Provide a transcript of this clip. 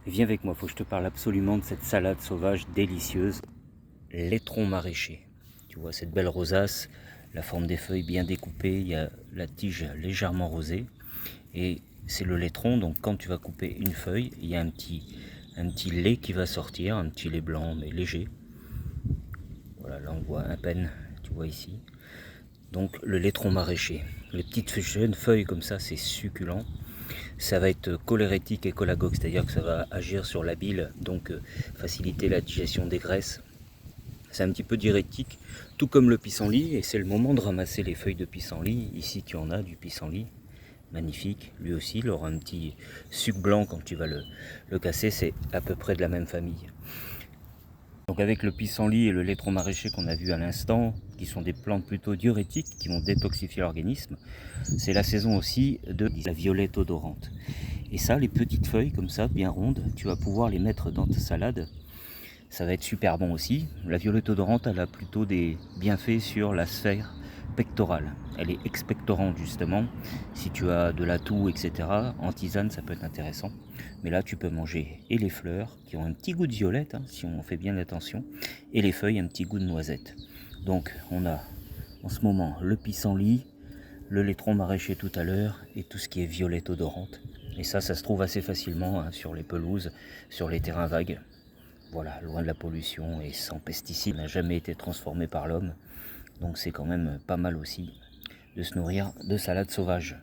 Viens avec moi, faut que je te parle absolument de cette salade sauvage délicieuse, l'étron maraîcher. Tu vois cette belle rosace, la forme des feuilles bien découpées, il y a la tige légèrement rosée. Et c'est le laitron, donc quand tu vas couper une feuille, il y a un petit lait qui va sortir, un petit lait blanc mais léger. Voilà, là on voit à peine, tu vois ici. Donc le laitron maraîcher. Les petites jeunes feuilles comme ça, c'est succulent. Ça va être cholérétique et cholagogue, c'est-à-dire que ça va agir sur la bile, donc faciliter la digestion des graisses. C'est un petit peu diurétique, tout comme le pissenlit, et c'est le moment de ramasser les feuilles de pissenlit. Ici tu en as du pissenlit, magnifique, lui aussi il aura un petit suc blanc quand tu vas le casser, c'est à peu près de la même famille. Donc avec le pissenlit et le laitron maraîcher qu'on a vu à l'instant, qui sont des plantes plutôt diurétiques, qui vont détoxifier l'organisme, c'est la saison aussi de la violette odorante. Et ça, les petites feuilles comme ça, bien rondes, tu vas pouvoir les mettre dans ta salade. Ça va être super bon aussi. La violette odorante, elle a plutôt des bienfaits sur la sphère pectorale. Elle est expectorante justement. Si tu as de la toux, etc., en tisane, ça peut être intéressant. Mais là, tu peux manger et les fleurs, qui ont un petit goût de violette, si on fait bien attention, et les feuilles, un petit goût de noisette. Donc, on a en ce moment le pissenlit, le laitron maraîcher tout à l'heure, et tout ce qui est violette odorante. Et ça se trouve assez facilement sur les pelouses, sur les terrains vagues. Voilà, loin de la pollution et sans pesticides, n'a jamais été transformé par l'homme. Donc c'est quand même pas mal aussi de se nourrir de salade sauvage.